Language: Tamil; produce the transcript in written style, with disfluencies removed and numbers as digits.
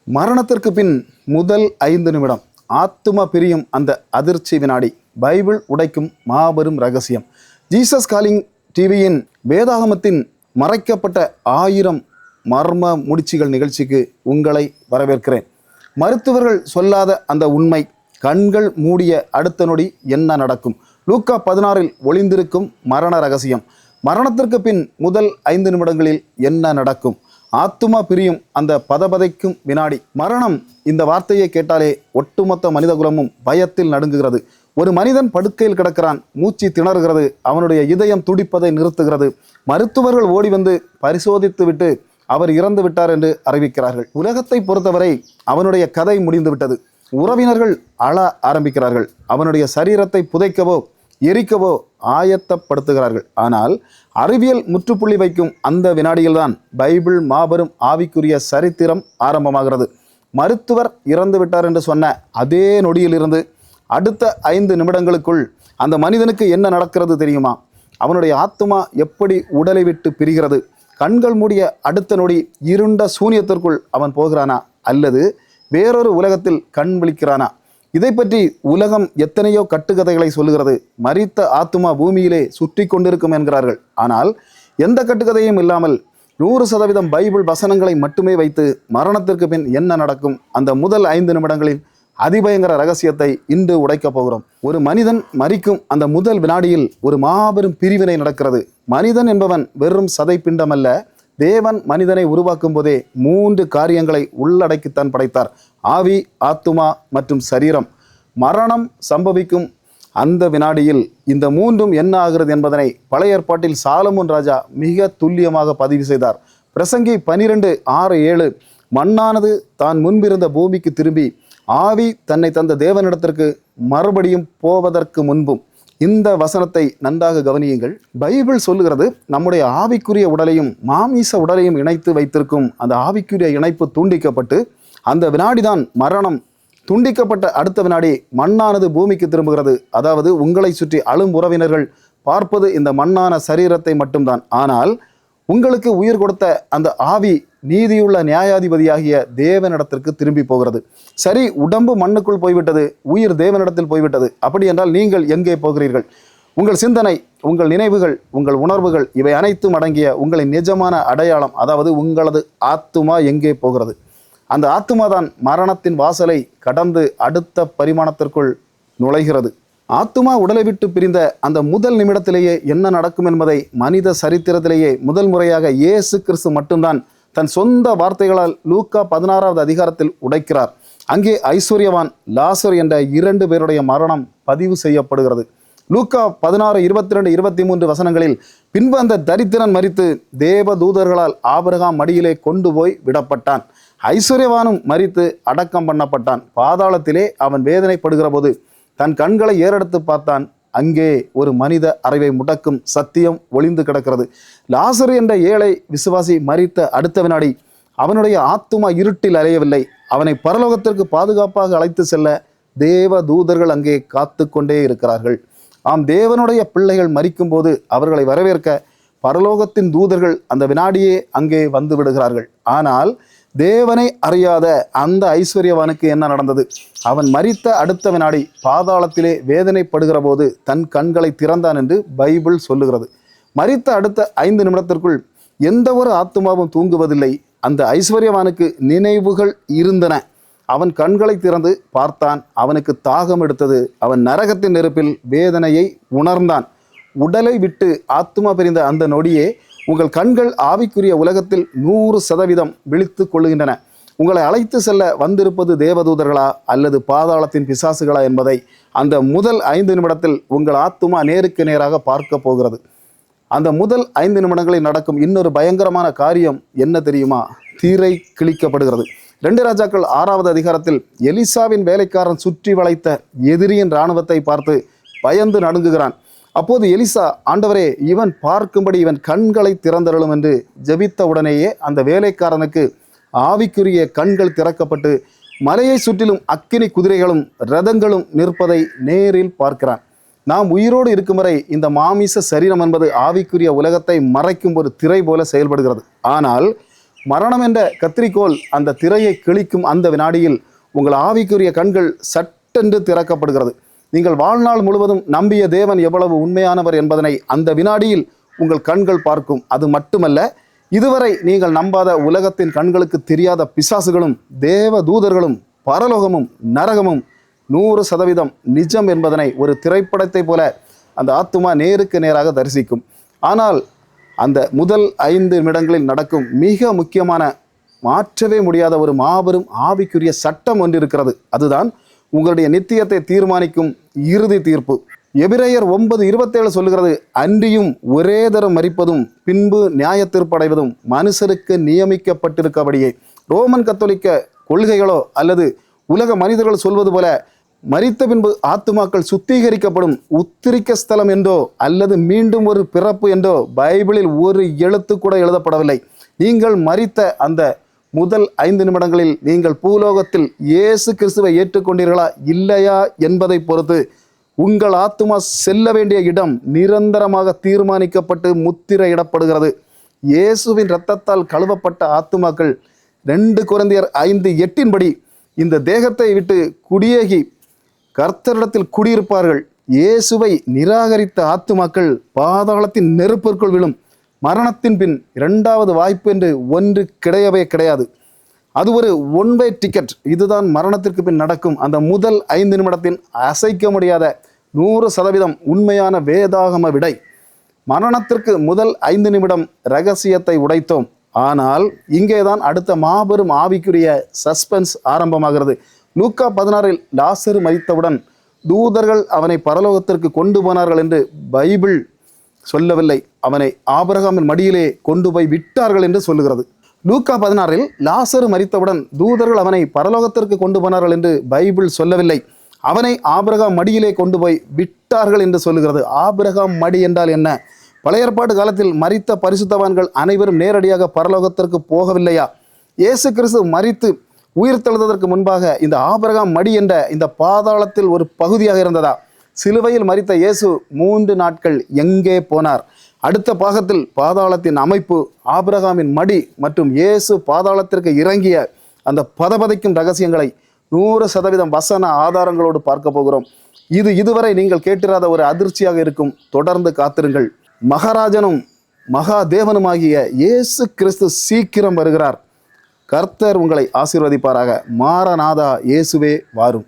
மரணத்திற்கு பின் முதல் 5 நிமிடம் ஆத்தும பிரியும் அந்த அதிர்ச்சி வினாடி. பைபிள் உடைக்கும் மாபெரும் ரகசியம். ஜீசஸ் காலிங் டிவியின் வேதாகமத்தின் மறைக்கப்பட்ட 1000 மர்ம முடிச்சுகள் நிகழ்ச்சிக்கு உங்களை வரவேற்கிறேன். மருத்துவர்கள் சொல்லாத அந்த உண்மை, கண்கள் மூடிய அடுத்த நொடி என்ன நடக்கும்? லூக்கா 16 ஒளிந்திருக்கும் மரண ரகசியம். மரணத்திற்கு பின் முதல் 5 நிமிடங்களில் என்ன நடக்கும்? ஆத்துமா பிரியும் அந்த பதபதைக்கும் வினாடி. மரணம், இந்த வார்த்தையை கேட்டாலே ஒட்டுமொத்த மனிதகுலமும் பயத்தில் நடுங்குகிறது. ஒரு மனிதன் படுக்கையில் கிடக்கிறான், மூச்சு திணறுகிறது, அவனுடைய இதயம் துடிப்பதை நிறுத்துகிறது. மருத்துவர்கள் ஓடி வந்து பரிசோதித்து விட்டு அவர் இறந்து விட்டார் என்று அறிவிக்கிறார்கள். உலகத்தை பொறுத்தவரை அவனுடைய கதை முடிந்து விட்டது. உறவினர்கள் அழ ஆரம்பிக்கிறார்கள். அவனுடைய சரீரத்தை புதைக்கவோ எரிக்கவோ ஆயத்தப்படுத்துகிறார்கள். ஆனால் அறிவியல் முற்றுப்புள்ளி வைக்கும் அந்த வினாடியில்தான் பைபிள் மாபெரும் ஆவிக்குரிய சரித்திரம் ஆரம்பமாகிறது. மருத்துவர் இறந்து விட்டார் என்று சொன்ன அதே நொடியிலிருந்து அடுத்த 5 நிமிடங்களுக்குள் அந்த மனிதனுக்கு என்ன நடக்கிறது தெரியுமா? அவனுடைய ஆத்துமா எப்படி உடலை விட்டு பிரிகிறது? கண்கள் மூடிய அடுத்த நொடி இருண்ட சூனியத்திற்குள் அவன் போகிறானா, அல்லது வேறொரு உலகத்தில் கண் விழிக்கிறானா? இதை பற்றி உலகம் எத்தனையோ கட்டுக்கதைகளை சொல்லுகிறது. மரித்த ஆத்துமா பூமியிலே சுற்றி கொண்டிருக்கும் என்கிறார்கள். ஆனால் எந்த கட்டுக்கதையும் இல்லாமல் 100% பைபிள் வசனங்களை மட்டுமே வைத்து மரணத்திற்கு பின் என்ன நடக்கும், அந்த முதல் 5 நிமிடங்களில் அதிபயங்கர ரகசியத்தை இன்று உடைக்கப் போகிறோம். ஒரு மனிதன் மரிக்கும் அந்த முதல் வினாடியில் ஒரு மாபெரும் பிரிவினை நடக்கிறது. மனிதன் என்பவன் வெறும் சதை பிண்டமல்ல. தேவன் மனிதனை உருவாக்கும் போதே 3 காரியங்களை உள்ளடக்கித்தான் படைத்தார்: ஆவி, ஆத்துமா மற்றும் சரீரம். மரணம் சம்பவிக்கும் அந்த வினாடியில் இந்த 3ம் என்ன ஆகிறது என்பதனை பழைய ஏற்பாட்டில் சாலமோன் ராஜா மிக துல்லியமாக பதிவு செய்தார். பிரசங்கி 12:6-7 மண்ணானது தான் முன்பிருந்த பூமிக்கு திரும்பி ஆவி தன்னை தந்த தேவனிடத்திற்கு மறுபடியும் போவதற்கு முன்பும். இந்த வசனத்தை நன்றாக கவனியுங்கள். பைபிள் சொல்லுகிறது, நம்முடைய ஆவிக்குரிய உடலையும் மாமிச உடலையும் இணைத்து வைத்திருக்கும் அந்த ஆவிக்குரிய இணைப்பு துண்டிக்கப்பட்டு அந்த வினாடிதான் மரணம். துண்டிக்கப்பட்ட அடுத்த வினாடி மண்ணானது பூமிக்கு திரும்புகிறது. அதாவது உங்களை சுற்றி அழும் உறவினர்கள் பார்ப்பது இந்த மண்ணான சரீரத்தை மட்டும்தான். ஆனால் உங்களுக்கு உயிர் கொடுத்த அந்த ஆவி நீதியுள்ள நியாயாதிபதியாகிய தேவனிடத்திற்கு திரும்பி போகிறது. சரி, உடம்பு மண்ணுக்குள் போய்விட்டது, உயிர் தேவனிடத்தில் போய்விட்டது. அப்படி என்றால் நீங்கள் எங்கே போகிறீர்கள்? உங்கள் சிந்தனை, உங்கள் நினைவுகள், உங்கள் உணர்வுகள், இவை அனைத்தும் அடங்கிய உங்களின் நிஜமான அடையாளம், அதாவது உங்களது ஆத்துமா எங்கே போகிறது? அந்த ஆத்துமா தான் மரணத்தின் வாசலை கடந்து அடுத்த பரிமாணத்திற்குள் நுழைகிறது. ஆத்துமா உடலை விட்டு பிரிந்த அந்த முதல் நிமிடத்திலேயே என்ன நடக்கும் என்பதை மனித சரித்திரத்திலேயே முதல் முறையாக இயேசு கிறிஸ்து மட்டும்தான் தன் சொந்த வார்த்தைகளால் லூக்கா 16வது அதிகாரத்தில் உடைக்கிறார். அங்கே ஐஸ்வர்யவான் லாசர் என்ற 2 பேருடைய மரணம் பதிவு செய்யப்படுகிறது. லூக்கா 16:22-23 வசனங்களில், பின்பு அந்த தரித்திரன் மரித்து தேவ தூதர்களால் ஆபிரகாம் மடியிலே கொண்டு போய் விடப்பட்டான். ஐஸ்வர்யவானும் மரித்து அடக்கம் பண்ணப்பட்டான். பாதாளத்திலே அவன் வேதனைப்படுகிற போது தன் கண்களை ஏறெடுத்து பார்த்தான். அங்கே ஒரு மனித அறிவை முடக்கும் சத்தியம் ஒளிந்து கிடக்கிறது. லாசர் என்ற ஏழை விசுவாசி மரித்த அடுத்த வினாடி அவனுடைய ஆத்துமா இருட்டில் அலையவில்லை. அவனை பரலோகத்திற்கு பாதுகாப்பாக அழைத்து செல்ல தேவ தூதர்கள் அங்கே காத்து கொண்டே இருக்கிறார்கள். ஆம், தேவனுடைய பிள்ளைகள் மரிக்கும் போது அவர்களை வரவேற்க பரலோகத்தின் தூதர்கள் அந்த வினாடியே அங்கே வந்து விடுகிறார்கள். ஆனால் தேவனை அறியாத அந்த ஐஸ்வர்யவானுக்கு என்ன நடந்தது? அவன் மரித்த அடுத்த வினாடி பாதாளத்திலே வேதனைப்படுகிற போது தன் கண்களை திறந்தான் என்று பைபிள் சொல்லுகிறது. மரித்த அடுத்த 5 நிமிடத்திற்குள் எந்த ஒரு ஆத்துமாவும் தூங்குவதில்லை. அந்த ஐஸ்வர்யவானுக்கு நினைவுகள் இருந்தன. அவன் கண்களை திறந்து பார்த்தான். அவனுக்கு தாகம் எடுத்தது. அவன் நரகத்தின் நெருப்பில் வேதனையை உணர்ந்தான். உடலை விட்டு ஆத்துமா பிரிந்த அந்த நொடியே உங்கள் கண்கள் ஆவிக்குரிய உலகத்தில் 100% விழித்து கொள்ளுகின்றன. உங்களை அழைத்து செல்ல வந்திருப்பது தேவதூதர்களா அல்லது பாதாளத்தின் பிசாசுகளா என்பதை அந்த முதல் 5 நிமிடத்தில் உங்கள் ஆத்துமா நேருக்கு நேராக பார்க்க போகிறது. அந்த முதல் 5 நிமிடங்களில் நடக்கும் இன்னொரு பயங்கரமான காரியம் என்ன தெரியுமா? திரை கிழிக்கப்படுகிறது. 2 ராஜாக்கள் 6வது அதிகாரத்தில் எலிசாவின் வேலைக்காரன் சுற்றி வளைத்த எதிரியின் இராணுவத்தை பார்த்து பயந்து நடுங்குகிறான். அப்போது எலிசா, ஆண்டவரே, இவன் பார்க்கும்படி இவன் கண்களை திறந்தருளும் என்று ஜெபித்த உடனேயே அந்த வேலைக்காரனுக்கு ஆவிக்குரிய கண்கள் திறக்கப்பட்டு மலையை சுற்றிலும் அக்கினி குதிரைகளும் இரதங்களும் நிற்பதை நேரில் பார்க்கிறான். நாம் உயிரோடு இருக்கும் வரை இந்த மாமிச சரீரம் என்பது ஆவிக்குரிய உலகத்தை மறைக்கும் ஒரு திரை போல செயல்படுகிறது. ஆனால் மரணம் என்ற கத்திரிக்கோல் அந்த திரையை கிழிக்கும் அந்த வினாடியில் உங்கள் ஆவிக்குரிய கண்கள் சட்டென்று திறக்கப்படுகிறது. நீங்கள் வாழ்நாள் முழுவதும் நம்பிய தேவன் எவ்வளவு உண்மையானவர் என்பதனை அந்த வினாடியில் உங்கள் கண்கள் பார்க்கும். அது மட்டுமல்ல, இதுவரை நீங்கள் நம்பாத உலகத்தின் கண்களுக்கு தெரியாத பிசாசுகளும் தேவ தூதர்களும் பரலோகமும் நரகமும் 100% நிஜம் என்பதனை ஒரு திரைப்படத்தை போல அந்த ஆத்துமா நேருக்கு நேராக தரிசிக்கும். ஆனால் அந்த முதல் 5 நிமிடங்களில் நடக்கும் மிக முக்கியமான, மாற்றவே முடியாத ஒரு மாபெரும் ஆவிக்குரிய சட்டம் ஒன்று இருக்கிறது. அதுதான் உங்களுடைய நித்தியத்தை தீர்மானிக்கும் இறுதி தீர்ப்பு. எபிரேயர் 9:27 சொல்லுகிறது, அன்றியும் ஒரே தரம் மரிப்பதும் பின்பு நியாய தீர்ப்படைவதும் மனுஷருக்கு நியமிக்கப்பட்டிருக்கபடியே. ரோமன் கத்தோலிக்க கொள்கைகளோ அல்லது உலக மனிதர்கள் சொல்வது போல மரித்த பின்பு ஆத்துமாக்கள் சுத்திகரிக்கப்படும் உத்திரிக்க ஸ்தலம் என்றோ அல்லது மீண்டும் ஒரு பிறப்பு என்றோ பைபிளில் ஒரு எழுத்து கூட எழுதப்படவில்லை. நீங்கள் மரித்த அந்த முதல் 5 நிமிடங்களில் நீங்கள் பூலோகத்தில் இயேசு கிறிஸ்துவை ஏற்றுக்கொண்டீர்களா இல்லையா என்பதை பொறுத்து உங்கள் ஆத்துமா செல்ல வேண்டிய இடம் நிரந்தரமாக தீர்மானிக்கப்பட்டு முத்திரையிடப்படுகிறது. இயேசுவின் இரத்தத்தால் கழுவப்பட்ட ஆத்துமாக்கள் 2 கொரிந்தியர் 5:8 இந்த தேகத்தை விட்டு குடியேகி கர்த்தரிடத்தில் குடியிருப்பார்கள். இயேசுவை நிராகரித்த ஆத்துமாக்கள் பாதாளத்தின் நெருப்பிற்குள் விழும். மரணத்தின் பின் 2வது வாய்ப்பு என்று ஒன்று கிடையவே கிடையாது. அது ஒரு ஒன்-வே டிக்கெட். இதுதான் மரணத்திற்கு பின் நடக்கும் அந்த முதல் 5 நிமிடத்தின் அசைக்க முடியாத 100% உண்மையான வேதாகம விடை. மரணத்திற்கு முதல் 5 நிமிடம் இரகசியத்தை உடைத்தோம். ஆனால் இங்கேதான் அடுத்த மாபெரும் ஆவிக்குரிய சஸ்பென்ஸ் ஆரம்பமாகிறது. லூக்கா 16 லாசரு மரித்தவுடன் தூதர்கள் அவனை பரலோகத்திற்கு கொண்டு போனார்கள் என்று பைபிள் சொல்லவில்லை. அவனை ஆபிரகாமின் மடியிலே கொண்டு போய் விட்டார்கள் என்று சொல்லுகிறது. லூக்கா 16 லாசரு மரித்தவுடன் தூதர்கள் அவனை பரலோகத்திற்கு கொண்டு போனார்கள் என்று பைபிள் சொல்லவில்லை. அவனை ஆபிரகாம் மடியிலே கொண்டு போய் விட்டார்கள் என்று சொல்லுகிறது. ஆபிரகாம் மடி என்றால் என்ன? பழைய ஏற்பாட்டு காலத்தில் மரித்த பரிசுத்தவான்கள் அனைவரும் நேரடியாக பரலோகத்திற்கு போகவில்லையா? இயேசு கிறிஸ்து மரித்து உயிர்த்தெழுந்ததற்கு முன்பாக இந்த ஆபிரகாம் மடி என்ற இந்த பாதாளத்தில் ஒரு பகுதியாக இருந்ததா? சிலுவையில் மரித்த இயேசு 3 நாட்கள் எங்கே போனார்? அடுத்த பாகத்தில் பாதாளத்தின் அமைப்பு, ஆபிரகாமின் மடி மற்றும் இயேசு பாதாளத்திற்கு இறங்கிய அந்த பதபதைக்கும் ரகசியங்களை 100% வசன ஆதாரங்களோடு பார்க்க போகிறோம். இது இதுவரை நீங்கள் கேட்டிராத ஒரு அதிர்ச்சியாக இருக்கும். தொடர்ந்து காத்திருங்கள். மகாராஜனும் மகாதேவனுமாகிய இயேசு கிறிஸ்து சீக்கிரம் வருகிறார். கர்த்தர் உங்களை ஆசீர்வதிப்பாராக. மாரநாதா, இயேசுவே வாரும்.